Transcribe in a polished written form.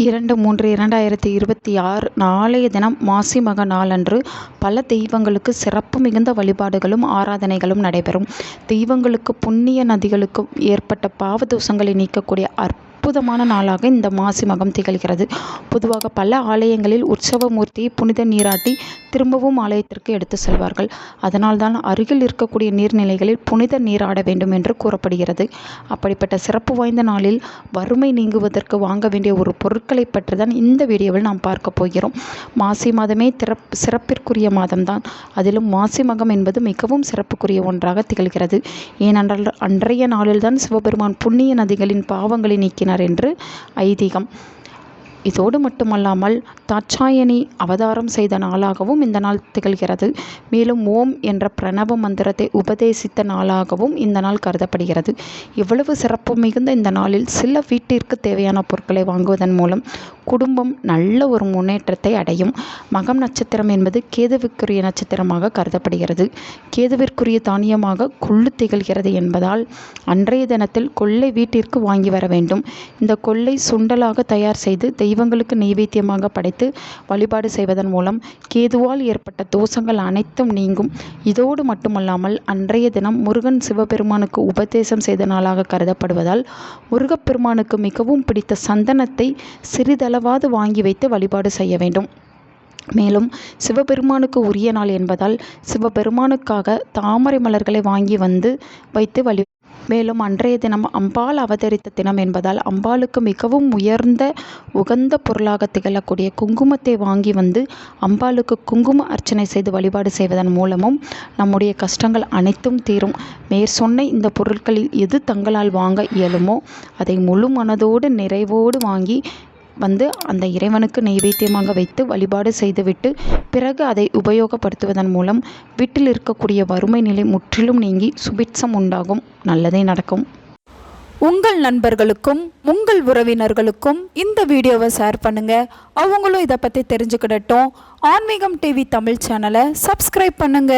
2/3/2026 நாளைய தினம் மாசி மக நாளன்று பல தெய்வங்களுக்கு சிறப்பு மிகுந்த வழிபாடுகளும் ஆராதனைகளும் நடைபெறும். தெய்வங்களுக்கு புண்ணிய நதிகளுக்கு ஏற்பட்ட பாவதோஷங்களை நீக்கக்கூடிய அற்புதமான நாளாக இந்த மாசி மகம் திகழ்கிறது. பொதுவாக பல ஆலயங்களில் உற்சவ மூர்த்தியை புனித நீராட்டி திரும்பவும் ஆலயத்திற்கு எடுத்து செல்வார்கள். அதனால்தான் அருகில் இருக்கக்கூடிய நீர்நிலைகளில் புனித நீராட வேண்டும் என்று கூறப்படுகிறது. அப்படிப்பட்ட சிறப்பு வாய்ந்த நாளில் வறுமை நீங்குவதற்கு வாங்க வேண்டிய ஒரு பொருட்களை பற்றி தான் இந்த வீடியோவில் நாம் பார்க்க போகிறோம். மாசி மாதமே சிறப்பிற்குரிய மாதம்தான். அதிலும் மாசி மகம் என்பது மிகவும் சிறப்புக்குரிய ஒன்றாக திகழ்கிறது. ஏனென்றால் அன்றைய நாளில்தான் சிவபெருமான் புண்ணிய நதிகளின் பாவங்களை நீக்கினார் என்று ஐதீகம். இதோடு மட்டுமல்லாமல் தாட்சாயணி அவதாரம் செய்த நாளாகவும் இந்த நாள் திகழ்கிறது. மேலும் ஓம் என்ற பிரணவ மந்திரத்தை உபதேசித்த நாளாகவும் இந்த நாள் கருதப்படுகிறது. இவ்வளவு சிறப்பு மிகுந்த இந்த நாளில் சில வீட்டிற்கு தேவையான பொருட்களை வாங்குவதன் மூலம் குடும்பம் நல்ல ஒரு முன்னேற்றத்தை அடையும். மகம் நட்சத்திரம் என்பது கேதுவிற்குரிய நட்சத்திரமாக கருதப்படுகிறது. கேதுவிற்குரிய தானியமாக கொள்ளு திகழ்கிறது என்பதால் அன்றைய தினத்தில் கொள்ளை வீட்டிற்கு வாங்கி வர வேண்டும். இந்த கொள்ளை சுண்டலாக தயார் செய்து தெய்வங்களுக்கு நெய்வேத்தியமாக படைத்து வழிபாடு செய்வதன் மூலம் கேதுவால் ஏற்பட்ட தோஷங்கள் அனைத்தும் நீங்கும். இதோடு மட்டுமல்லாமல் அன்றைய தினம் முருகன் சிவபெருமானுக்கு உபதேசம் செய்த நாளாக கருதப்படுவதால் முருகப்பெருமானுக்கு மிகவும் பிடித்த சந்தனத்தை சிறிதளவாது வாங்கி வைத்து வழிபாடு செய்ய வேண்டும். மேலும் சிவபெருமானுக்கு உரிய நாள் என்பதால் சிவபெருமானுக்காக தாமரை மலர்களை வாங்கி வைத்து மேலும் அன்றைய தினம் அம்பாள் அவதரித்த தினம் என்பதால் அம்பாளுக்கு மிகவும் உயர்ந்த உகந்த பொருளாக திகழக்கூடிய குங்குமத்தை வாங்கி அம்பாளுக்கு குங்கும அர்ச்சனை செய்து வழிபாடு செய்வதன் மூலமும் நம்முடைய கஷ்டங்கள் அனைத்தும் தீரும். மேற்சொன்ன இந்த பொருட்களில் எது தங்களால் வாங்க இயலுமோ அதை முழு மனதோடு நிறைவோடு வாங்கி அந்த இறைவனுக்கு நெய்வேத்தியமாக வைத்து வழிபாடு செய்துவிட்டு பிறகு அதை உபயோகப்படுத்துவதன் மூலம் வீட்டில் இருக்கக்கூடிய வறுமை நிலை முற்றிலும் நீங்கி சுபிட்சம் உண்டாகும். நல்லதே நடக்கும். உங்கள் நண்பர்களுக்கும் உங்கள் உறவினர்களுக்கும் இந்த வீடியோவை ஷேர் பண்ணுங்க. அவங்களும் இதை பற்றி தெரிஞ்சுக்கிடட்டும். ஆன்மீகம் டிவி தமிழ் சேனலை சப்ஸ்கிரைப் பண்ணுங்க.